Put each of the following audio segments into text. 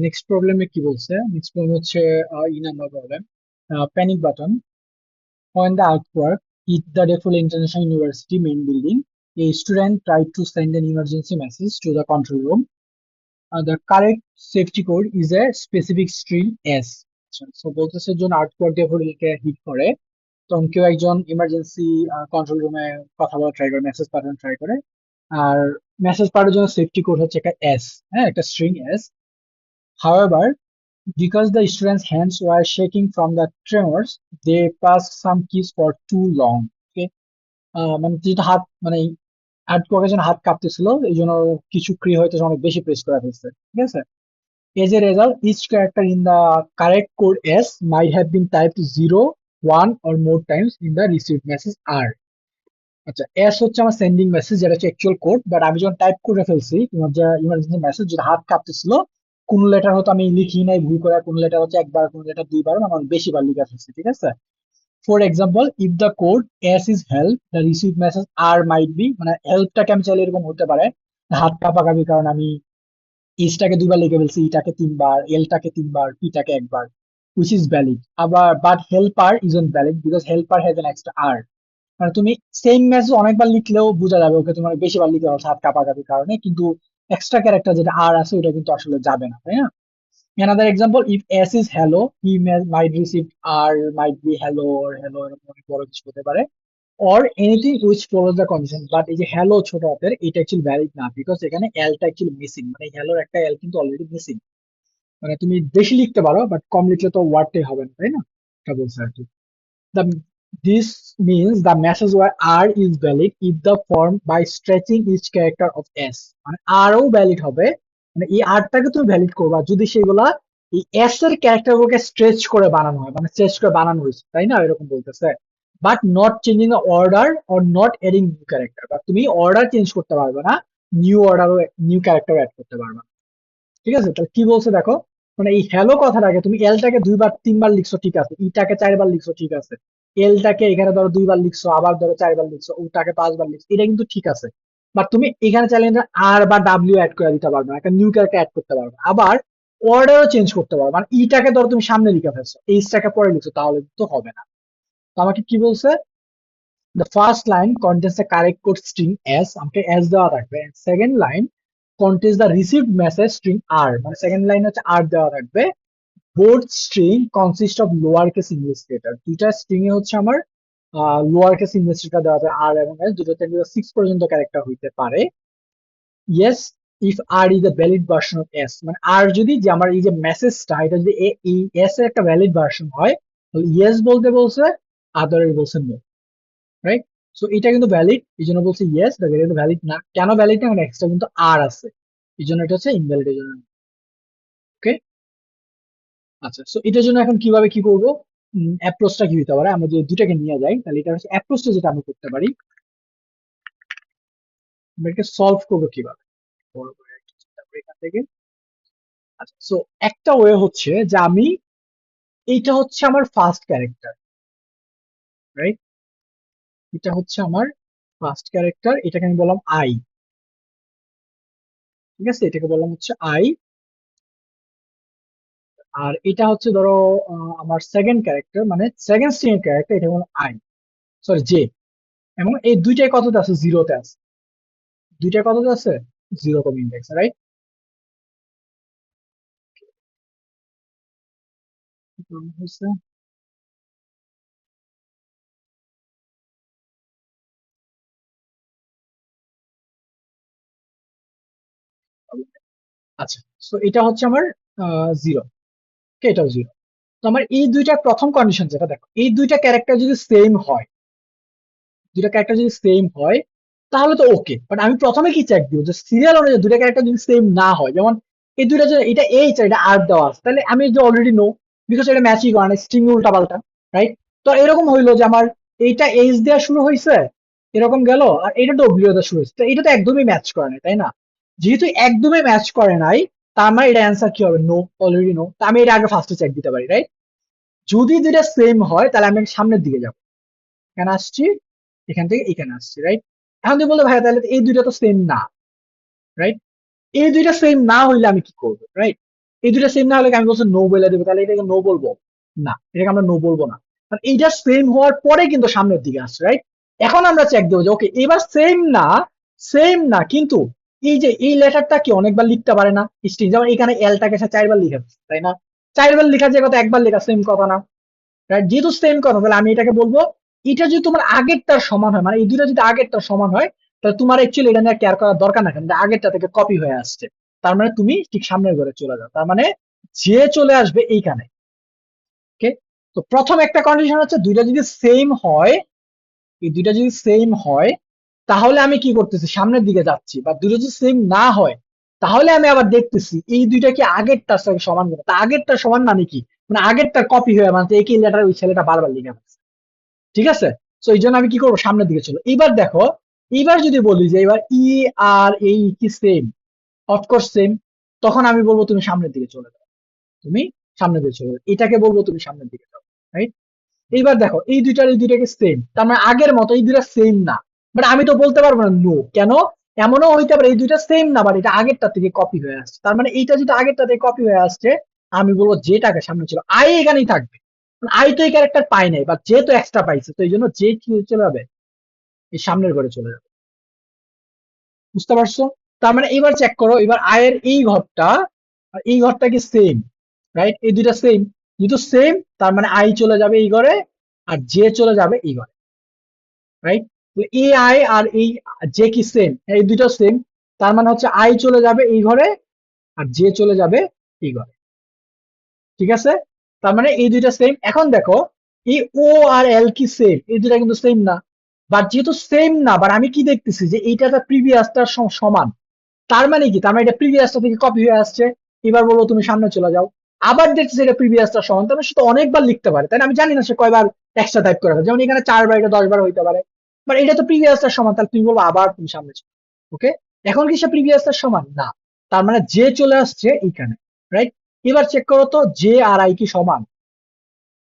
Next প্রবলেমে কি বলছে? নেক্সট প্রবলেম হচ্ছে E number problem. Panic button on the earthwork at the Defula International University main building. A student tried to send an emergency message to the control room. The correct safety code is a specific string S. So বলতেছে জন artwork ডেফোডিলকে hit করে তখন কেউ একজন emergency control রুমে কথা বলা try করে, message পাঠানো ট্রাই করে। আর মেসেজ পাঠানোর জন্য সেফটি কোড হচ্ছে একটা এস, হ্যাঁ, একটা string S. However, because the students' hands were shaking from the tremors, they passed some keys for too long. Okay? মানে যেটা হাত মানে আর্টওয়ার্কের জন্য হাত কাঁপতেছিল, এই জন্য কিছু ক্রি হয়তো অনেক বেশি প্রেস করে ফেলছে, ঠিক আছে? As a result, each character in the correct code S might have been typed 0, 1 or more times in the received message R. আচ্ছা, এস হচ্ছে আমার সেন্ডিং মেসেজ, যেটা হচ্ছে অ্যাকচুয়াল কোড, বাট আমি যখন টাইপ করে ফেলছি তোমার যে ইমার্জেন্সি মেসেজ, যেটা হাত কাঁপতেছিল, কোন লেটার হয়তো আমি লিখি নাই ভুল করে, কোন লেটার হচ্ছে একবার, কোন লেটার দুইবার, মানে অনেক বেশিবার লিখে ফেলছি, ঠিক আছে? For example, if the code S is help, the receive message R might be, মানে হেল্পটাকে আমি চাইলে এরকম হতে পারে হাত কাঁপাকাপি কারণ আমি ইসটাকে দুইবার লিখে ফেলছি, ইটাকে তিনবার, এলটাকে তিনবার, পিটাকে একবার, which is valid. আবার but helper isn't valid because helper has an extra r. মানে তুমি সেম মেসেজ অনেকবার লিখলেও বোঝা যাবে ওকে তোমার বেশিবার লিখে হচ্ছে হাত কাঁপাকাপির কারণে, কিন্তু এক্সট্রা ক্যারেক্টার যেটা আর আছে ওটা কিন্তু আসলে যাবে না, তাই না? Another example, if s is hello, he might receive r might be hello or hello, এরকম অনেক বড় কিছু হতে পারে, or anything which follows the condition. But এই যে হ্যালো ছোট হাতের এটা অ্যাকচুয়ালি ভ্যালিড না, বিকজ এখানে এলটা অ্যাকচুয়ালি মিসিং, মানে হ্যালোর একটা এল কিন্তু অলরেডি মিসিং। মানে তুমি বেশি লিখতে পারো বাট কম লিখলে তো ওয়ার্ডটাই হবে না, তাই না? এটা বলছে আর কি। The this means the message where R is valid if the form by stretching each character of S, মানে R ও ভ্যালিড হবে, মানে এই R টাকে তুমি ভ্যালিড করবা যদি সেগুলা এই S এর ক্যারেক্টার গুলোকে স্ট্রেচ করে বানানো হয়, মানে স্ট্রেচ করে বানানো হয়েছে, তাই না? এরকম বলতেছে। But not changing the order or not adding new character, বা তুমি অর্ডার চেঞ্জ করতে পারবে না, new order new character add করতে পারবে না, ঠিক আছে? তাহলে কি বলছে দেখো, মানে এই হ্যালো কথাটাকে তুমি এলটাকে দুইবার তিনবার লিখছো, ঠিক আছে, ইটাকে চারবার লিখছো, ঠিক আছে, এলটাকে এখানে ধরো দুইবার লিখছো, আবার ধরো চারবার লিখছো, ওটাকে পাঁচবার লিখছো, এটা কিন্তু ঠিক আছে। বাট তুমি এখানে চাইলে আর বা ডাব্লিউ অ্যাড করে দিতে পারবে না, একটা নিউ ক্যারেক্টার অ্যাড করতে পারবে না। আবার অর্ডারও চেঞ্জ করতে পারবে, মানে ইটাকে ধরো তুমি সামনে লিখে ফেলছো, এইচটাকে পরে লিখছো, তাহলে তো হবে না। তো আমাকে কি বলছে, the first line contains the correct code string s, আমাকে s দেওয়া থাকবে, and second line contains the received message string r, মানে সেকেন্ড লাইন হচ্ছে r দেওয়া থাকবে। both string consist of lower case English letter, দুইটা স্ট্রিং এ হচ্ছে আমার লোয়ার কেস ইংলিশ লেটার দেওয়া আছে আর এবং এস, দুটোতে 6 পর্যন্ত ক্যারেক্টার হইতে পারে। yes if r is a valid version of s, মানে আর যদি যে আমার এই যে মেসেজটা এটা যদি এই s এর একটা ভ্যালিড ভার্সন হয় তাহলে yes বলতে বলছে, আদারে বলছে no, রাইট? সো এটা কিন্তু ভ্যালিড, এই জন্য বলছি ইয়েস, এটা কিন্তু ভ্যালিড না। কেন ভ্যালিড না? কারণ এক্সট্রা কিন্তু আর আছে, এই জন্য এটা হচ্ছে ইনভ্যালিড, এই জন্য। ওকে, আচ্ছা, সো এটার জন্য এখন কিভাবে কি করবো, অ্যাপ্রোচটা কি হতে পারে? আমরা যদি দুটাকে নিয়ে যাই তাহলে এটা হচ্ছে অ্যাপ্রোচটা যেটা আমি করতে পারি, আমরা এটাকে সলভ করবো কিভাবে, বড় করে একটা চিন্তা করি এখান থেকে। আচ্ছা, সো একটা ওয়ে হচ্ছে যে আমি এইটা হচ্ছে আমার ফার্স্ট ক্যারেক্টার, রাইট? এটা হচ্ছে আমার ফার্স্ট ক্যারেক্টার, এটাকে আমি বললাম আই, ঠিক আছে, এটাকে বললাম হচ্ছে আই। আর এটা হচ্ছে ধরো আমার সেকেন্ড ক্যারেক্টার, মানে সেকেন্ড স্ট্রিং এর ক্যারেক্টার, এটা হলো আই, সরি জে। এবং এই দুইটাই কততে আছে? জিরোতে আছে, দুইটাই কততে আছে? জিরো কম ইন্ডেক্স, রাইট? আচ্ছা, তো এটা হচ্ছে আমার জিরো, এটাও জিরো। তো আমার এই দুইটা প্রথম কন্ডিশন যেটা, দেখো এই দুইটা ক্যারেক্টার যদি সেম হয়, দুইটা ক্যারেক্টার যদি সেম হয় তাহলে তো ওকে, বাট আমি প্রথমে কি চেক দিব যে সিরিয়াল অনুযায়ী দুইটা ক্যারেক্টার যদি সেম না হয়, যেমন এই দুইটা যে এটা এইচ আর এটা আর দেওয়া আছে, তাহলে আমি যে অলরেডি নো, বিকজ এটা ম্যাচই করে না, স্ট্রিং উল্টা পাল্টা, রাইট? তো এরকম হইলো যে আমার এইটা এইচ দেওয়া শুরু হয়েছে, এরকম গেল, আর এটা ডব্লিউ দেওয়া শুরু হয়েছে, তো এটা তো একদমই ম্যাচ করে না, তাই না? যেহেতু একদমই ম্যাচ করে নাই, তার মানে এটা অ্যান্সার কি হবে? No, already no. তা আমি এটা আগে ফার্স্টে চেক দিতে পারি, রাইট? যদি দুইটা সেম হয় তাহলে আমি সামনের দিকে যাবো, এখানে আসছি, এখান থেকে এখানে আসছি, রাইট? এখন তুমি বলতে ভাই তাহলে এই দুইটা তো সেম না, রাইট? এই দুইটা সেম না হইলে আমি কি করবো, রাইট? এই দুইটা সেম না হলে আমি বলছি নো বলে দেবো, তাহলে এটাকে নো বলবো না, এটাকে আমরা নো বলবো না, কারণ এইটা সেম হওয়ার পরে কিন্তু সামনের দিকে আসছে, রাইট? এখন আমরা চেক দেবো যে ওকে এবার সেম না, সেম না কিন্তু এই যে এই লেটারটা কি অনেকবার লিখতে পারে না স্ট্রিং, যেমন এখানে এলটাকে সে 4বার লিখে ফেলছে, তাই না? 4বার লেখা যে কথা একবার লেখা সেম কথা না, রাইট? যেহেতু সেম কথা তাহলে আমি এটাকে বলবো এটা যদি তোমার আগেরটার সমান হয়, মানে এই দুটো যদি আগেরটার সমান হয়, তাহলে তোমার অ্যাকচুয়ালি এটা নিয়ে কেয়ার করার দরকার না, কারণ এটা আগেরটা থেকে কপি হয়ে আসছে। তার মানে তুমি ঠিক সামনের ঘরে চলে যাও, তার মানে যে চলে আসবে এইখানে। ওকে, তো প্রথম একটা কন্ডিশন হচ্ছে দুইটা যদি সেম হয়, এই দুইটা যদি সেম হয় তাহলে আমি কি করতেছি সামনের দিকে যাচ্ছি, বা দুইটা যদি সেম না হয় তাহলে আমি আবার দেখতেছি এই দুইটা কি আগেরটার সাথে সমান কিনা। তা আগেরটার সমান মানে কি, মানে আগেরটার কপি হয়ে মানে একই লেটার ওই ছেলেটা বারবার লিখে ফেলছে, ঠিক আছে? তো এই জন্য আমি কি করবো সামনের দিকে চলো। এবার দেখো, এবার যদি বলি যে এবার ই আর এই কি সেম, অফকোর্স সেম, তখন আমি বলবো তুমি সামনের দিকে চলে যাও, তুমি সামনের দিকে চলে যাও, এটাকে বলবো তুমি সামনের দিকে যাও, রাইট? এইবার দেখো এই দুইটার এই দুইটাকে সেম, তার মানে আগের মতো এই দুইটা সেম না, বাট আমি তো বলতে পারবো না নো, কেন? এমনও হইতে পারে এই দুইটা সেম না, বাট এটা আগেরটা থেকে কপি হয়ে আসছে, তার মানে এইটা যদি আগেরটা থেকে কপি হয়ে আসছে, আমি বলবো যেটাকে সামনে ছিল আই এখানেই থাকবে, আই তো এই ক্যারেক্টার পাই নাই, বা যেহেতু এক্সট্রা পাইছে তো এই জন্য যে কি চলে যাবে, এই সামনের ঘরে চলে যাবে, বুঝতে পারছো? তার মানে এবার চেক করো, এবার আয়ের এই ঘরটা আর এই ঘরটা কি সেম, রাইট? এই দুইটা সেম, যেহেতু সেম তার মানে আই চলে যাবে এই ঘরে আর জে চলে যাবে এই ঘরে, রাইট? এ আই আর এই জে কি সেম, এই দুইটা সেম, তার মানে হচ্ছে আই চলে যাবে এই ঘরে আর জে চলে যাবে এই ঘরে, ঠিক আছে? তার মানে এই দুইটা সেম। এখন দেখো এই ও আর এল কি সেম, এই দুইটা কিন্তু সেম না, বাট যেহেতু সেম না, বাট আমি কি দেখতেছি যে এইটা তার প্রিভিয়াসটার সমান, তার মানে কি, তার মানে এটা প্রিভিয়াসটা থেকে কপি হয়ে আসছে। এবার বলবো তুমি সামনে চলে যাও, আবার দেখছি এটা প্রিভিয়াসটা সমান, তার মানে সে তো অনেকবার লিখতে পারে, তাই না? আমি জানি না সে কয়বার এক্সট্রা টাইপ করে, যেমন এখানে 4বার, এটা 10বার হইতে পারে, বাট এটা তো প্রিভিয়াসটার সমান, তাহলে তুমি বলবো আবার তুমি সামনে চলো। ওকে, এখন কি সে প্রিভিয়াসটার সমান না, তার মানে যে চলে আসছে এইখানে, রাইট? এবার চেক করো তো জে আর আই কি সমান,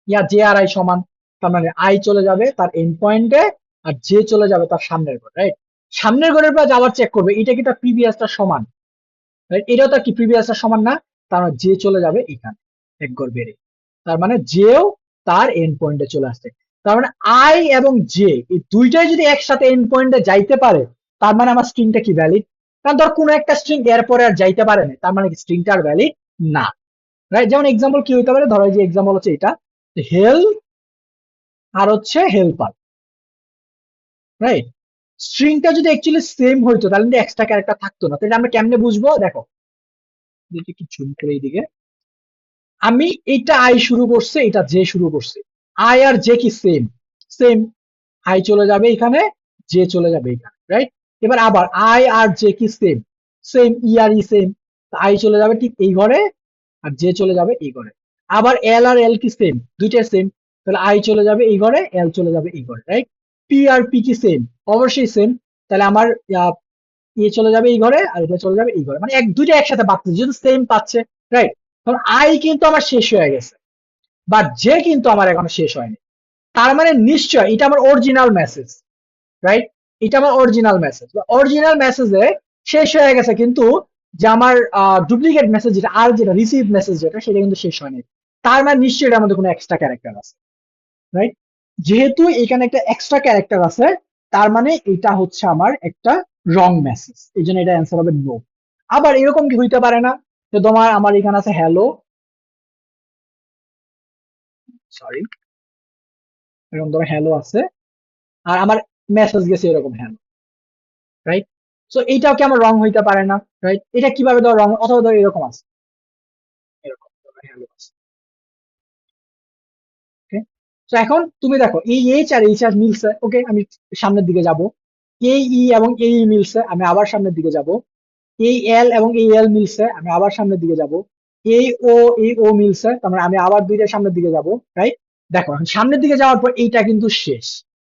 ইয়া জে আর আই সমান, তার মানে আই চলে যাবে তার এন্ড পয়েন্টে আর জে চলে যাবে তার সামনের ঘর, রাইট? সামনের ঘরের পর আবার চেক করবে এটা কি তার প্রিভিয়াসটার সমান, রাইট? এটাও তার কি প্রিভিয়াসটার সমান না, তার মানে জে চলে যাবে এখানে এক ঘর বেড়ে, তার মানে জেও তার এন্ড পয়েন্টে চলে আসছে। তার মানে আই এবং জে এই দুইটাই যদি একসাথে এন্ড পয়েন্টে যাইতে পারে, তার মানে আমার স্ট্রিংটা কি ভ্যালিড, কারণ ধর কোনো একটা স্ট্রিং এর পরে আর যাইতে পারে না, তার মানে কি স্ট্রিংটা আর ভ্যালিড না, রাইট? যেমন এক্সাম্পল কি হইতে পারে, ধরো এই যে এক্সাম্পল হচ্ছে এটা হেল আর হচ্ছে হেল্পার, রাইট? স্ট্রিংটা যদি অ্যাকচুয়ালি সেম হইতো তাহলে কিন্তু এক্সট্রা ক্যারেক্টার থাকতো না, তাহলে আমরা কেমনে বুঝবো, দেখো দেখি কি জুম করে এইদিকে, আমি এটা আই শুরু করছে এটা জে শুরু করছে, আই আর জে কি সেম, সেম, আই চলে যাবে এখানে, জে চলে যাবে এখানে, রাইট? এবার আবার আই আর জে কি same, same, E R E same, I চলে যাবে ঠিক এই ঘরে আর জে চলে যাবে এই ঘরে। আবার এল আর এল কি সেম, দুইটা সেম, তাহলে আই চলে যাবে এই ঘরে, এল চলে যাবে এই ঘরে, রাইট? পি আর পি কি সেম, অবশ্যই সেম, তাহলে আমার এ চলে যাবে এই ঘরে আর এটা চলে যাবে এই ঘরে, মানে দুইটা একসাথে পাচ্ছে যেহেতু সেম পাচ্ছে, রাইট? কারণ আই কিন্তু আমার শেষ হয়ে গেছে, বাট জে কিন্তু আমার এখনো শেষ হয়নি, তার মানে নিশ্চয় এটা আমার অরিজিনাল মেসেজ, রাইট? এটা আমার অরিজিনাল মেসেজ, অরিজিনাল মেসেজে শেষ হয়ে গেছে, কিন্তু যে আমার ডুপ্লিকেট মেসেজ যেটা আর যেটা রিসিভ মেসেজ যেটা সেটা কিন্তু শেষ হয়নি, তার মানে নিশ্চয়ই এটার মধ্যে কোনো এক্সট্রা ক্যারেক্টার আছে, রাইট? যেহেতু এখানে একটা এক্সট্রা ক্যারেক্টার আছে, তার মানে এটা হচ্ছে আমার একটা রং মেসেজ, এই জন্য এটা অ্যান্সার হবে নো। আবার এরকম কি হইতে পারে না যে তোমার আমার এখানে আছে হ্যালো, সরি, এরকম ধরো হ্যালো আছে আর আমার মেসেজ গেছে এরকম হ্যালো, রাইট? সো এইটাও কি আমার রং হইতে পারে না, রাইট? এটা কিভাবে ধরো রং, অথবা ধরো এরকম আছে, এরকম ধরো hello আছে, ওকে? তো এখন তুমি দেখো এই এইচ আর এইচ আর মিলছে, ওকে, আমি সামনের দিকে যাব, এই ই এবং এই মিলছে, আমি আবার সামনের দিকে যাব, এই এল এবং এই এল মিলছে, আমি আবার সামনের দিকে যাব, এই ও এই ও মিলছে, তার মানে আমি আবার দুইটা সামনের দিকে যাব, রাইট? দেখো এখন সামনের দিকে যাওয়ার পর এইটা কিন্তু শেষ,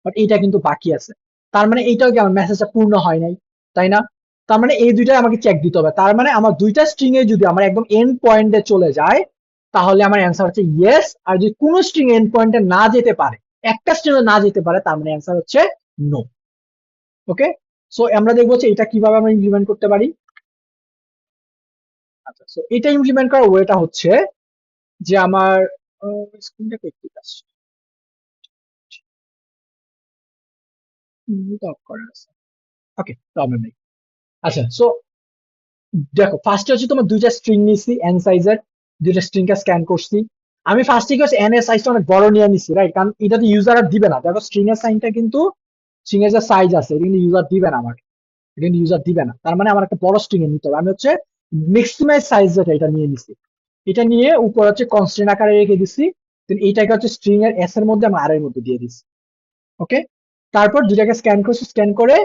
বাট এইটা কিন্তু বাকি আছে, তার মানে এইটাও কি আমার মেসেজটা পূর্ণ হয় নাই, তাই না? তার মানে এই দুইটা আমাকে চেক দিতে হবে, তার মানে আমার দুইটা স্ট্রিং এ যদি আমার একদম এন্ড পয়েন্টে চলে যায় তাহলে আমার অ্যান্সার হচ্ছে ইয়েস, আর যদি কোনো স্ট্রিং এন্ড পয়েন্টে না যেতে পারে, একটা স্ট্রিং না যেতে পারে, তার মানে অ্যান্সার হচ্ছে নো। ওকে, সো আমরা দেখবো যে এটা কিভাবে আমরা ইমপ্লিমেন্ট করতে পারি। আচ্ছা, তো এটা ইমপ্লিমেন্ট করার ওয়েটা হচ্ছে যে আমার স্ক্রিনটা একটু আছে, অফ করা আছে। ওকে, প্রবলেম নেই। আচ্ছা, সো দেখো, ফার্স্টে হচ্ছে তোমার দুইটা স্ট্রিং নিছি এন সাইজের, দুইটা স্ট্রিংকে স্ক্যান করছি। আমি ফার্স্টে কি হচ্ছে এন এর সাইজটা অনেক বড় নিয়ে নিছি, রাইট? কারণ এটা তো ইউজার আর দিবে না। দেখো স্ট্রিং এর সাইনটা কিন্তু, স্ট্রিং এর যে সাইজ আছে এটা কিন্তু ইউজার দিবে না আমাকে, এটা কিন্তু ইউজার দিবে না। তার মানে আমার একটা বড় স্ট্রিং এ নিতে হবে। আমি হচ্ছে ম্যাক্সিমাইজ সাইজ যেটা এটা নিয়ে নিছি। এটা নিয়ে উপর হচ্ছে কনস্ট্রেন্ট আকারে রেখে দিছি। দেন এইটাকে হচ্ছে স্ট্রিং এর এস এর মধ্যে আমি আর এর মধ্যে দিয়ে দিছি। ওকে, তারপর দুটাকে স্ক্যান করছি, স্ক্যান করে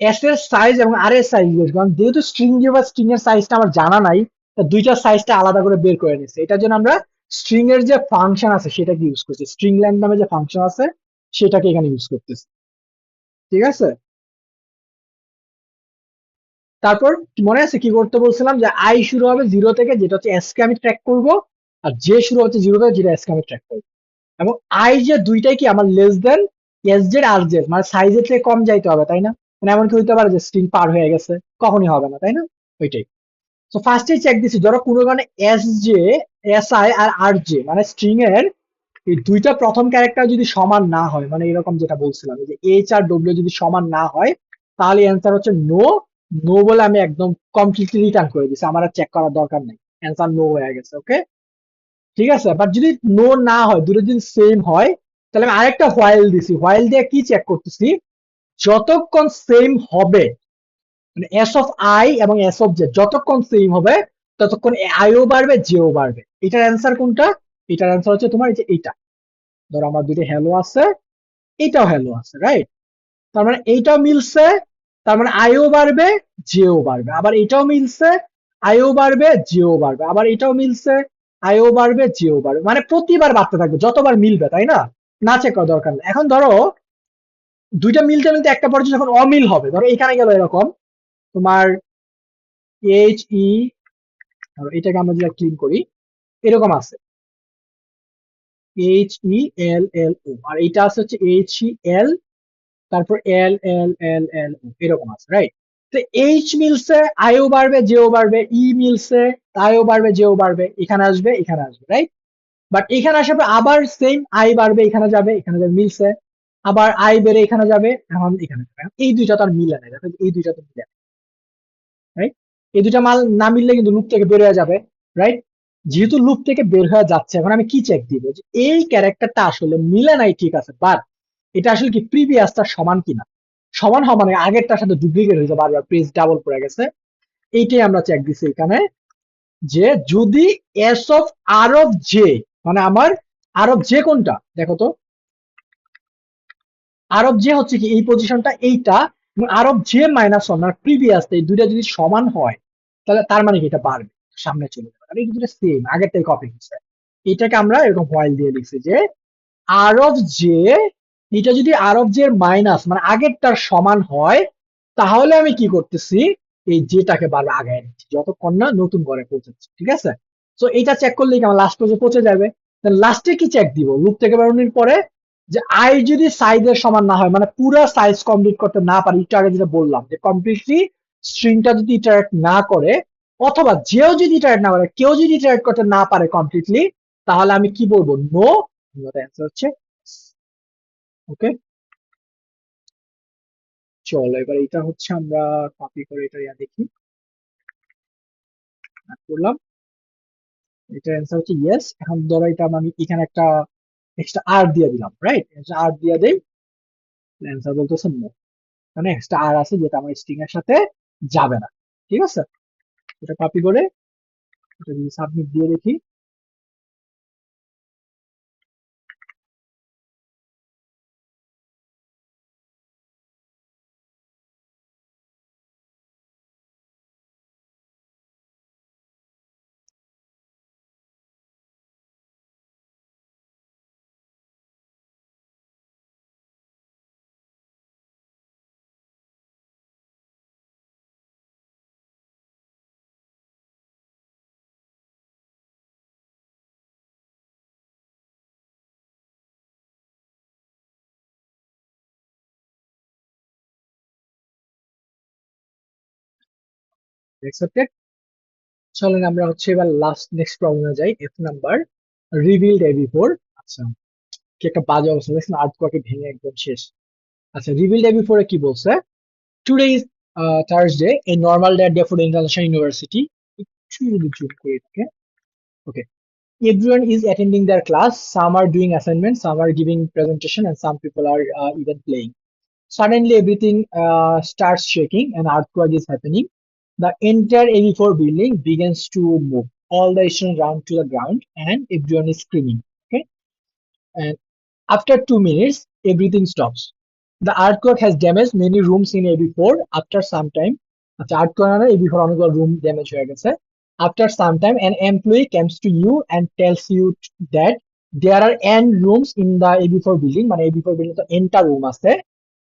এস এর সাইজ এবং আর এর সাইজ বের, কারণ যেহেতু স্ট্রিং দিয়ে বা স্ট্রিং এর সাইজটা আমার জানা নাই, তা দুইটার সাইজটা আলাদা করে বের করে নিচ্ছে। এটার জন্য আমরা স্ট্রিং এর যে ফাংশন আছে সেটাকে ইউজ করছি, স্ট্রিং ল্যান্ড নামে যে ফাংশন আছে সেটাকে এখানে ইউজ করতেছি। ঠিক আছে, তারপর মনে আছে কি করতে বলছিলাম, যে আই শুরু হবে জিরো থেকে, যেটা হচ্ছে এস কে আমি ট্র্যাক করব, আর জে শুরু হচ্ছে জিরো থেকে, যেটা এস কে আমি ট্র্যাক করবো। এবং আই যে দুইটাই কি আমার লেস দেন এস জেড আর জেড, মানে সাইজের থেকে কম যাইতে হবে, তাই না? মানে এমন কি হইতে পারে যে স্ট্রিং পার হয়ে গেছে? কখনই হবে না, তাই না? ওইটাই। তো ফার্স্টে চেক দিছি, ধরো কোনো কারণে S J, S I R R J মানে স্ট্রিং এর এই দুইটা প্রথম ক্যারেক্টার যদি সমান না হয়, মানে এরকম যেটা বলছিলাম যে এইচ আর ডব্লিউ যদি সমান না হয়, তাহলে অ্যান্সার হচ্ছে নো। নো বলে আমি একদম কমপ্লিটলি রিটার্ন করে দিছি, আমার আর চেক করার দরকার নেই, অ্যান্সার নো হয়ে গেছে। ওকে, ঠিক আছে। বাট যদি নো না হয়, দুটো যদি সেম হয়, তাহলে আমি আরেকটা হোয়াইল দিছি। হোয়াইল দিয়ে কি চেক করতেছি, যতক্ষণ সেম হবে, মানে এস অফ আই এবং এস অফ জে যতক্ষণ সেম হবে, ততক্ষণ আইও বাড়বে জেও বাড়বে। এটার অ্যান্সার কোনটা? এটার অ্যান্সার হচ্ছে তোমার এই যে এইটা। ধরো আমার দুটো হ্যালো আছে, এটাও হ্যালো আছে, রাইট? তার মানে এইটাও মিলছে, তার মানে আইও বাড়বে জেও বাড়বে। আবার এটাও মিলছে, আইও বাড়বে জেও বাড়বে। আবার এটাও মিলছে, আইও বাড়বে জেও বাড়বে। মানে প্রতিবার বাড়তে থাকবে যতবার মিলবে, তাই না? না চেক করার দরকার নেই। এখন ধরো দুইটা মিলতে মিলতে একটা পর্যায়ে যখন অমিল হবে, ধরো এখানে গেল এরকম তোমার এইচ ই, ধরো এটাকে আমরা যদি ক্লিন করি, এরকম আছে এইচ ই এল এল ও, আর এটা আছে হচ্ছে এইচ ই এল, তারপর এল এল এল এল ও, এরকম আছে, রাইট? তো এইচ মিলছে, আইও বাড়বে জেও বাড়বে, ই মিলছে, আইও বাড়বে জেও বাড়বে, এখানে আসবে এখানে আসবে, রাইট? বাট এখানে আসার পর আবার সেম, আই বাড়বে এখানে যাবে এখানে যাবে, মিলছে। আবার আই বেড়ে এখানে যাবে, এখন এখানে যাবে। এখন এই দুইটা তো আর মিলে না, দেখো এই দুইটা তো মিলে না, রাইট? এই দুইটা মাল না মিললে কিন্তু লুপ থেকে বের হয়ে যাবে, রাইট? যেহেতু লুপ থেকে বের হয়ে যাচ্ছে, এখন আমি কি চেক দিব, যে এই ক্যারেক্টারটা আসলে মিলে নাই, ঠিক আছে, বাট এটা আসলে কি প্রিভিয়াসটার সমান কিনা। সমান হওয়া মানে আগেরটার সাথে ডুপ্লিকেট হয়েছে, বারবার পেজ ডাবল পড়ে গেছে। এইটাই আমরা চেক দিছি এখানে, যে যদি S of R of J, মানে আমার আর অফ জে কোনটা দেখো তো, আর অফ জে হচ্ছে কি এই পজিশনটা এইটা, এবং আর অফ জে মাইনাস ওয়ান মানে প্রিভিয়াস, এই দুইটা যদি সমান হয়, তাহলে তার মানে কি এটা বাড়বে, সামনে চলে যাবে। আর এই দুটো সেম আগেরটাই কপি হচ্ছে। এটাকে আমরা এরকম হোয়াইল দিয়ে লিখছি যে আর অফ জে, এটা যদি আর অফ জে মাইনাস মানে আগেরটার সমান হয়, তাহলে আমি কি করতেছি, এই জেটাকে বারবার আগায় নিচ্ছি যতক্ষণ না নতুন ঘরে পৌঁছাচ্ছি। ঠিক আছে, তো এইটা চেক করলেই কি আমার লাস্ট পর্যন্ত পৌঁছে যাবে। লাস্টে কি চেক দিব, লুপ থেকে বেরোনোর পরে, যে আই যদি সাইজের সমান না হয়, মানে পুরো সাইজ কমপ্লিট করতে না পারি, একটু আগে যেটা বললাম যে কমপ্লিটলি স্ট্রিংটা যদি ইটারেট না করে, অথবা যেও যদি ইটারেট না করে, কেউ যদি ইটারেট করতে না পারে কমপ্লিটলি, তাহলে আমি কি বলবো, নো। অ্যান্সার হচ্ছে ওকে। চলো এবার এটা হচ্ছে আমরা কপি করে এটা দেখি, করলাম। এটার অ্যান্সার হচ্ছে ইয়েস। এখন ধরো এটা আমি এখানে একটা এক্সট্রা আর দিয়ে দিলাম, রাইট? আর দিয়ে দেই, অ্যান্সার বলতেছে নো, মানে এক্সট্রা আর আছে যেটা আমার স্ট্রিং এর সাথে যাবে না। ঠিক আছে, এটা কপি করে এটা যদি সাবমিট দিয়ে দেখি, অ্যাকসেপ্টেড। চলেন আমরা হচ্ছে এবার নেক্সট প্রবলেমে যাই। F number, revealed AB four. আচ্ছা, কি একটা বাজে অবস্থা দেখছেন, আর্টওয়ার্কে ভেঙে একদম শেষ। আচ্ছা, রিভিলড এবি4 এ কি বলছে? Today is Thursday, A normal day for international university. একটু যদি জুম করে থাকে, ওকে। Everyone is attending their class. Some are doing assignments, some are giving presentation, and some people are even playing. Suddenly, everything starts shaking, and earthquake is happening. The entire AV4 building begins to move. All the students run to the ground, and everyone is screaming. Okay, and after 2 minutes, everything stops. The earthquake has damaged many rooms in AB4. After some time, after earthquake, AB4 অনেকগুলো room damage হয়ে গেছে. After some time, an employee comes to you and tells you that there are n rooms in the AB4 building. মানে AB4 building তো n টা room আছে,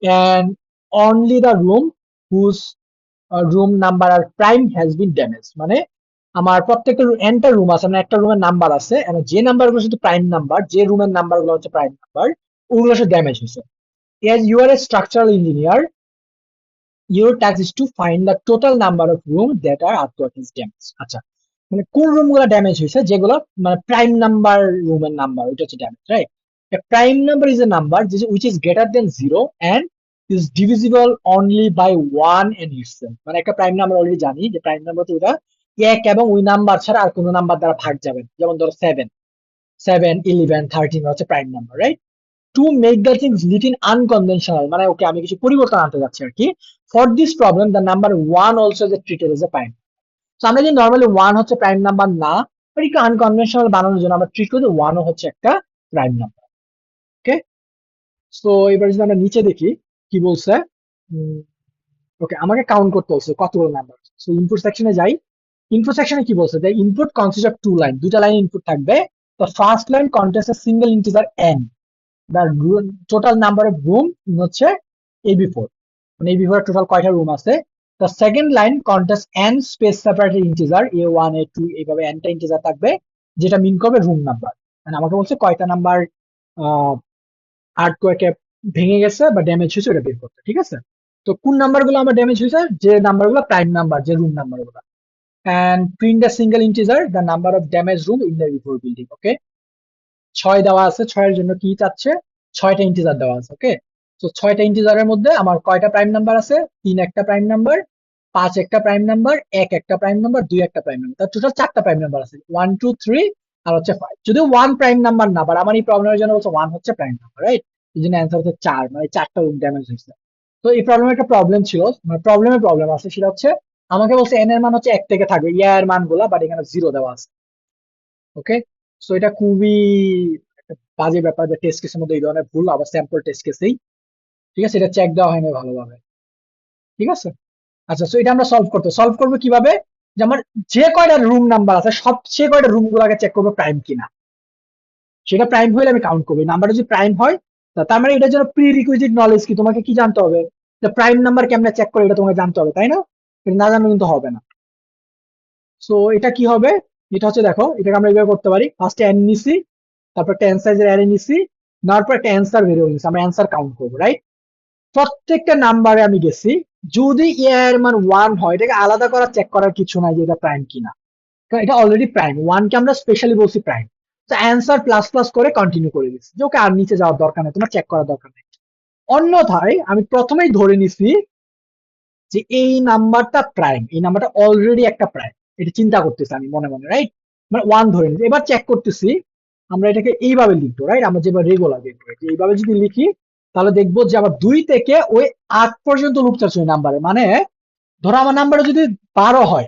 and only the room whose room number R prime has been damaged. মানে আমার প্রত্যেকটা এনটা room আছে, মানে একটা রুমের নাম্বার আছে, এবং যে নাম্বার গুলো শুধু প্রাইম নাম্বার, যে রুমের নাম্বার গুলো হচ্ছে প্রাইম নাম্বার, ওগুলো সব ড্যামেজ হয়েছে। As you are a structural engineer, your task is to find the total number of rooms that are earthquake damage. আচ্ছা, মানে কোন রুম গুলো ড্যামেজ হয়েছে, যেগুলো মানে প্রাইম নাম্বার, রুমের নাম্বার ওইটা হচ্ছে damage, right? A prime number is a number which is greater than 0 and is divisible only by 1 and itself. মানে একটা প্রাইম নাম্বার অলরেডি জানি যে প্রাইম নাম্বার তো ওটা এক এবং ওই নাম্বার ছাড়া আর কোনো নাম্বার দ্বারা ভাগ যাবে না। যেমন ধরো 7, 11, 13 হচ্ছে prime number, right? To make the things little unconventional, মানে ওকে আমি কিছু পরিবর্তন আনতে যাচ্ছি আর কি। For this problem the number 1 also is treated as a prime. তো আমরা যে নর্মালি 1 হচ্ছে প্রাইম নাম্বার না, বাট একটু আনকনভেনশনাল বানানোর জন্য আমরা ট্রিট করি যে 1 হচ্ছে একটা প্রাইম নাম্বার। ওকে, সো এবার যদি আমরা নিচে দেখি কি বলছে। ওকে, আমাকে কাউন্ট করতে হচ্ছে কতগুলো নাম্বার। সো ইনপুট সেকশনে যাই। ইনপুট সেকশনে কি বলছে? The input consist of two line, দুটা লাইন ইনপুট থাকবে। তো first line contents a single integer n, the total number of room হচ্ছে AB4, মানে AB4 এর টোটাল কয়টা রুম আছে। the second line contains n space separated integer a1 a2, এইভাবে n টা ইন্টিজার থাকবে, যেটা মিন করবে রুম নাম্বার। মানে আমাকে বলছে কয়টা নাম্বার আর্টকোয়েকে ভেঙে গেছে বা ড্যামেজ হয়েছে ওটা বের করতে, ঠিক আছে? তো কোন নাম্বার গুলো আমার ড্যামেজ হয়েছে? যে নাম্বার গুলো প্রাইম নাম্বার, যে রুম নাম্বার গুলো। and print a single integer the number of damaged room in the AB4 building. okay, 6 দেওয়া আছে, 6 এর জন্য কি চাচ্ছে? 6টা ইন্টিজার দেওয়া আছে। ওকে, তো 6টা ইন্টিজারের মধ্যে আমার কয়টা প্রাইম নাম্বার আছে? 3 একটা প্রাইম নাম্বার, 5 একটা প্রাইম নাম্বার, 1 একটা প্রাইম নাম্বার, 2 একটা প্রাইম নাম্বার, তার টোটাল 4টা প্রাইম নাম্বার আছে, 1 2 3 আর হচ্ছে 5। যদিও 1 প্রাইম নাম্বার না, বাট আমার এই প্রবলেমের জন্য বলছে 1 হচ্ছে প্রাইম নাম্বার, রাইট? এই জন্য অ্যান্সার হচ্ছে 4, মানে 4টা রুম ড্যামেজ হয়েছে। তো এই প্রবলেমের একটা প্রবলেম ছিল, মানে প্রবলেম আছে, সেটা হচ্ছে আমাকে বলছে এন এর মান হচ্ছে 1 থেকে থাকবে, ইয়া এর মান গুলা, বাট এখানে 0 দেওয়া আছে। ওকে, সো এটা খুবই একটা বাজে ব্যাপার যে টেস্ট কেসের মধ্যে এই ধরনের ভুল, আবার স্যাম্পল টেস্ট কেসেই, ঠিক আছে? এটা চেক দেওয়া হয়নি ভালোভাবে, ঠিক আছে? আচ্ছা, সো এটা আমরা সলভ করবো কিভাবে? যে আমার যে কয়টা রুম নাম্বার আছে, সবচেয়ে কয়টা রুম গুলাকে চেক করবো প্রাইম কিনা। সেটা প্রাইম হলে আমি কাউন্ট করবো, নাম্বারটা যদি প্রাইম হয়, তার মানে এটার জন্য প্রি রিকুইজিট নলেজ কি, তোমাকে কি জানতে হবে? প্রাইম নাম্বার কেমনে চেক করে এটা তোমাকে জানতে হবে, তাই না? এটা না জানলে কিন্তু হবে না। সো এটা কি হবে? এটা হচ্ছে, দেখো, এটাকে আমরা এইভাবে করতে পারি। ফার্স্ট এন নিছি, তারপর একটা এন সাইজের অ্যারে নিছি, নেওয়ার পর একটা অ্যান্সার ভেরিয়েবল নিছি, আমরা অ্যান্সার কাউন্ট করবো, রাইট? প্রত্যেকটা নাম্বারে আমি গেছি, যদি এর মান 1 হয়, এটাকে আলাদা করা চেক করার কিছু নাই যে এটা প্রাইম কিনা, কারণ এটা অলরেডি প্রাইম। 1 কে আমরা স্পেশালি বলছি প্রাইম। তো অ্যান্সার প্লাস প্লাস করে কন্টিনিউ করে দিচ্ছি, যে ওকে আর নিচে যাওয়ার দরকার নেই, তোমার চেক করার দরকার নেই। অন্যথায় আমি প্রথমেই ধরে নিছি যে এই নাম্বারটা প্রাইম, এই নাম্বারটা অলরেডি একটা প্রাইম, এটা চিন্তা করতেছি আমি মনে মনে, রাইট? মানে 1 ধরে নিচ্ছি। এবার চেক করতেছি আমরা এটাকে এইভাবে লিখবো, রাইট? আমরা যেভাবে রেগুলার লিখবো, এইভাবে যদি লিখি তাহলে দেখবো যে আবার 2 থেকে ওই 8 পর্যন্ত লুপ চাচ্ছে ওই নাম্বারে। মানে ধরো আমার নাম্বারটা যদি 12 হয়,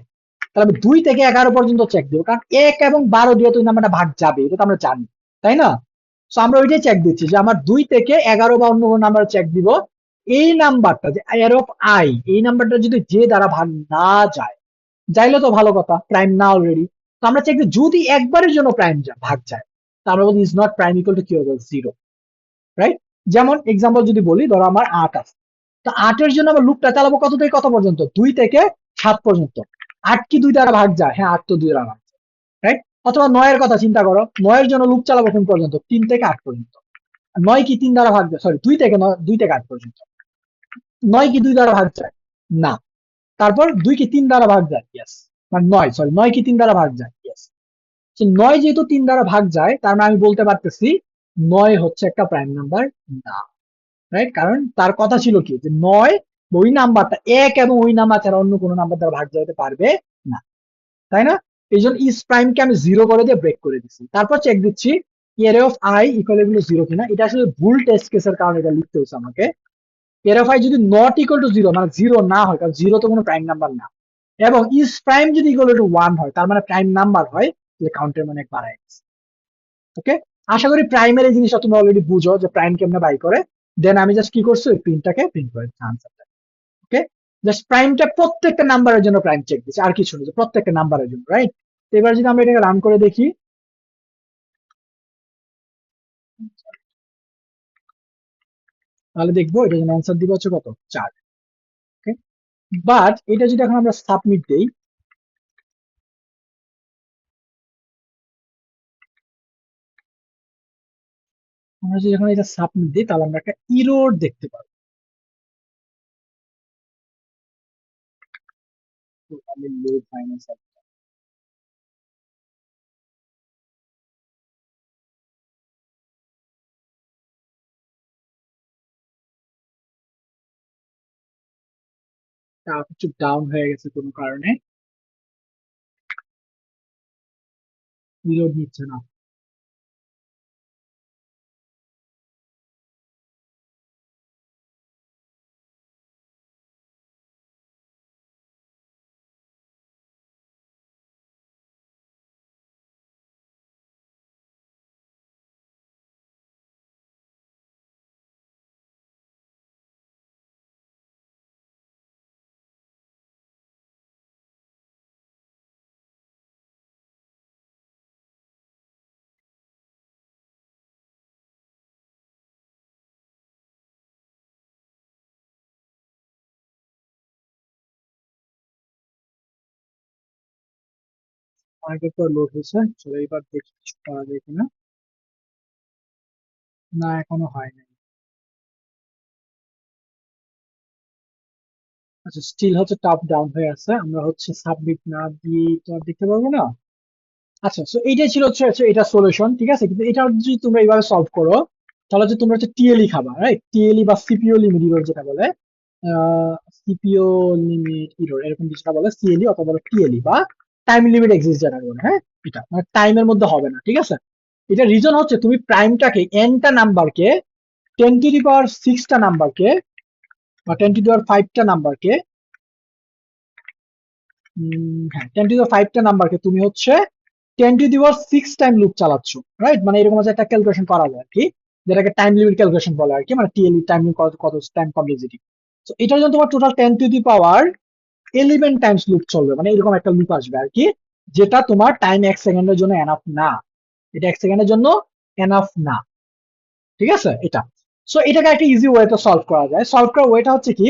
তাহলে আমি 2 থেকে 11 পর্যন্ত চেক দেবো, কারণ 1 এবং 12 দিয়ে তো ওই নাম্বারটা ভাগ যাবে, এটা তো আমরা জানি, তাই না? তো আমরা ওইটাই চেক দিচ্ছি যে আমার 2 থেকে 11 বা অন্য কোনো নাম্বার চেক দিব। এই নাম্বারটা যে এর অফ আই, এই নাম্বারটা যদি যে দ্বারা ভাগ না যায়, যাইলে তো ভালো কথা, প্রাইম না অলরেডি। তো আমরা চেক দিই যদি একবারের জন্য প্রাইম ভাগ যায়, তা আমরা বলি is not prime equal to কি হবে? 0, রাইট? যেমন এক্সাম্পল যদি বলি, ধরো আমার 8 আছে, তো 8 এর জন্য আমরা লুপটা চালাবো কত থেকে কত পর্যন্ত? 2 থেকে 7 পর্যন্ত। 8 কি 2 দ্বারা ভাগ যায়? হ্যাঁ, 8 তো 2 দ্বারা ভাগ যায়, রাইট? অথবা 9 এর কথা চিন্তা করো, 9 এর জন্য লুপ চালাবো কোন পর্যন্ত? 3 থেকে 8 পর্যন্ত। 9 কি 3 দ্বারা ভাগ যায়? সরি, 2 থেকে 8 পর্যন্ত। 9 কি 2 দ্বারা ভাগ যায়? না। তারপর 2 কি 3 দ্বারা ভাগ যায়? ইয়েস। মানে 9, সরি, 9 কি 3 দ্বারা ভাগ যায়? ইয়েস। তো 9 যেহেতু 3 দ্বারা ভাগ যায়, তার মানে আমি বলতে পারতেছি 9 হচ্ছে একটা প্রাইম নাম্বার না, রাইট? কারণ তার কথা ছিল কি যে 9 ওই নাম্বারটা 1 এবং ওই নাম্বার ছাড়া অন্য কোনো নাম্বার দ্বারা ভাগ যেতে পারবে না, তাই না? এই জন্য ইস প্রাইমকে আমি 0 করে দিয়ে ব্রেক করে দিচ্ছি। তারপর চেক দিচ্ছি এর অফ আই ইকুয়াল এগুলো 0 কিনা। এটা আসলে ভুল টেস্ট কেসের কারণে এটা লিখতে হয়েছে আমাকে। এর অফ আই যদি নট ইকুয়াল টু 0 মানে 0 না হয়, কারণ 0 তো কোনো প্রাইম নাম্বার না, এবং ইস প্রাইম যদি ইকুয়াল টু 1 হয় তার মানে প্রাইম নাম্বার হয়, তাহলে কাউন্টের মানে বাড়ায় গেছে। ওকে, আশা করি প্রাইমের এই জিনিসটা তুমি অলরেডি বুঝো যে প্রাইম কেমনে বাই করে। দেন আমি জাস্ট কি করছি, ওই প্রিন্টটাকে প্রিন্ট করে দিচ্ছি আনসারটা। ওকে, জাস্ট প্রাইমটা প্রত্যেকটা নাম্বারের জন্য প্রাইম চেক দিচ্ছি, আর কিছু না, যে প্রত্যেকটা নাম্বারের জন্য, রাইট? তো এবার যদি আমরা এটাকে রান করে দেখি, তাহলে দেখবো এটা জন্য অ্যান্সার দিব হচ্ছে কত, 4। ওকে, বাট এটা যদি এখন আমরা সাবমিট দেই, আমরা যদি এখন এটা সাবমিট দিই, তাহলে আমরা একটা ইরোর দেখতে পাবো। তো আমি লোড ফাইনাল কিছু ডাউন হয়ে গেছে কোনো কারণে, রিলোড নিচ্ছে না। অনেকটা তো লোড হয়েছে, চলো এবার দেখি কিছু করা যায় কিনা। না, এখনো হয়নি। আচ্ছা, স্টিল হচ্ছে টপ ডাউন হয়ে আছে, আমরা হচ্ছে সাবমিট না দিয়ে তো আর দেখতে পারবো না। আচ্ছা, সো এইটাই ছিল হচ্ছে এটা সলিউশন, ঠিক আছে? কিন্তু এটা যদি তোমরা এইভাবে সলভ করো, তাহলে হচ্ছে তোমরা হচ্ছে টিএলই খাবা, রাইট? টিএলই বা সিপিও লিমিট ইরর যেটা বলে, সিপিও লিমিট ইরর এরকম কিছুটা বলে, সিএলই অথবা টিএলই বা টাইম লিমিট এক্সিস্ট যেটা বলে, হ্যাঁ? এটা মানে টাইমের মধ্যে হবে না, ঠিক আছে? এটা রিজন হচ্ছে তুমি প্রাইমটাকে এনটা নাম্বারকে, 10⁶টা নাম্বারকে বা 10⁵টা নাম্বারকে, হ্যাঁ, 10⁵টা নাম্বারকে তুমি হচ্ছে 10⁶ টাইম লুপ চালাচ্ছ, রাইট? মানে এরকম হচ্ছে একটা ক্যালকুলেশন করা যায় আর কি, যেটাকে টাইম লিমিট ক্যালকুলেশন বলে আর কি, মানে টিএলই টাইম কত কত টাইম কমপ্লেক্সিটি। তো এটার জন্য তোমার টোটাল 10⁻11 টাইমস লুপ চলবে, মানে এরকম একটা লুপ আসবে আর কি, যেটা তোমার টাইম 1 সেকেন্ডের জন্য এনাফ না। এটা 1 সেকেন্ডের জন্য এনাফ না, ঠিক আছে? এটা, সো এটাকে একটা ইজি ওয়েতে সলভ করা যায়। সলভ করার ওয়েটা হচ্ছে কি,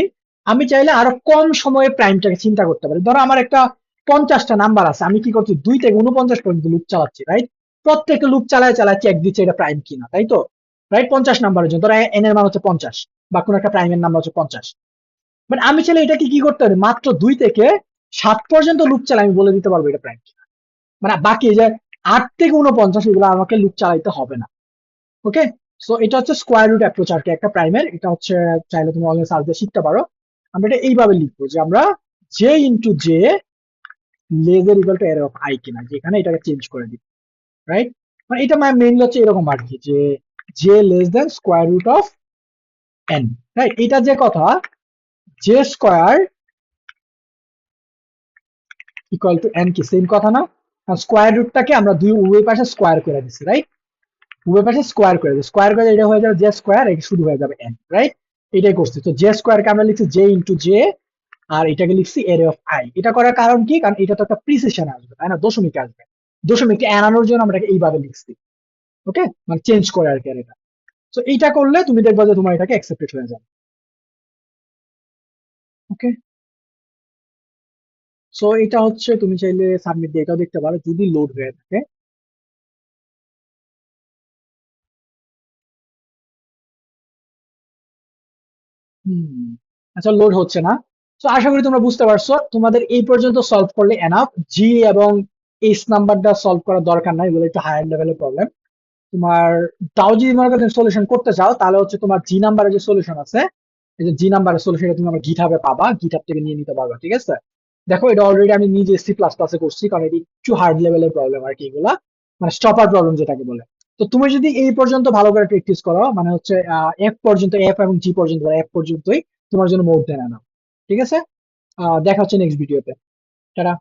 আমি চাইলে আরো কম সময়ে প্রাইমটাকে চিন্তা করতে পারি। ধরো আমার একটা 50টা নাম্বার আছে, আমি কি করছি, 2 থেকে 49 পর্যন্ত লুপ চালাচ্ছি, রাইট? প্রত্যেকটা লুপ চালায় চালায় চেক দিচ্ছে এটা প্রাইম কিনা, তাই তো? রাইট, 50 নাম্বারের জন্য ধরো এন এর মান হচ্ছে 50, বা কোনো একটা প্রাইমের নাম্বার হচ্ছে 50। বাট আমি চাইলে এটাকে কি করতে পারি, মাত্র 2 থেকে 7 পর্যন্ত লুপ চালাই, আমি বলে দিতে পারবো এটা প্রাইম কিনা। মানে বাকি যে 8 থেকে 49 এগুলো আমাকে লুপ চালাইতে হবে না। ওকে, সো এটা হচ্ছে স্কোয়ার রুট অ্যাপ্রোচ আর কি একটা প্রাইমের। এটা হচ্ছে চাইলে তুমি অনলাইন সার্চ দিয়ে শিখতে পারো। আমরা এটা এইভাবে লিখবো যে আমরা জে ইন্টু জে লেজের ইকুয়াল টু এর অফ আই কিনা, যেখানে এটাকে চেঞ্জ করে দিই, রাইট? মানে এটা মেইনলি হচ্ছে এরকম আর কি, যে J less than square root of N, right? এটা যে কথা, J square equal to N কি সেম কথা না? স্কোয়ার রুটটাকে আমরা উভয় পাশে স্কোয়ার করে দিচ্ছি, রাইট? উভয় পাশে স্কোয়ার করে দিই, স্কোয়ার করে এটা হয়ে যাবে জে স্কোয়ার, এটা শুধু হয়ে যাবে এন, রাইট? এটাই করছি। তো জে স্কোয়ারকে আমরা লিখছি জে ইন্টু জে, আর এটাকে লিখছি এরে অফ আই। এটা করার কারণ কি, কারণ এটা তো একটা প্রিসিশন আসবে, তাই না? দশমিকে আসবে, দশমিককে এড়ানোর জন্য আমরা এটাকে এইভাবে লিখছি। ওকে, মানে চেঞ্জ করে আর কি আর এটা। তো এইটা করলে তুমি দেখবা যে তোমার এটাকে অ্যাকসেপ্টেড হয়ে যাবে। ওকে, সো এটা হচ্ছে তুমি চাইলে সাবমিট দিয়ে এটাও দেখতে পারো যদি লোড হয়ে থাকে। হুম, আচ্ছা, লোড হচ্ছে না। তো আশা করি তোমরা বুঝতে পারছো, তোমাদের এই পর্যন্ত সলভ করলে এনাফ। জি এবং এইচ নাম্বারটা সলভ করার দরকার নাই, এগুলো একটু হায়ার লেভেলের প্রবলেম। তোমার তাও যদি মনে করো সলিউশন করতে চাও, তাহলে হচ্ছে তোমার জি নাম্বারের যে সলিউশন আছে, এই যে জি নাম্বারের সলিউশন তুমি আমার গিটহাবে পাবা, গিটহাব থেকে নিয়ে নিতে পারবা, ঠিক আছে? দেখো এটা অলরেডি আমি নিজে সি প্লাস প্লাসে করছি, কারণ এটি একটু হার্ড লেভেলের প্রবলেম আর কি এগুলা, মানে স্টপার প্রবলেম যেটাকে বলে। তো তুমি যদি এই পর্যন্ত ভালো করে প্র্যাকটিস করো, মানে হচ্ছে এফ পর্যন্ত, এফ এবং জি পর্যন্ত, এফ পর্যন্তই তোমার জন্য মোর দেন এনাফ। ঠিক আছে, দেখা হচ্ছে নেক্সট ভিডিওতে। টাটা।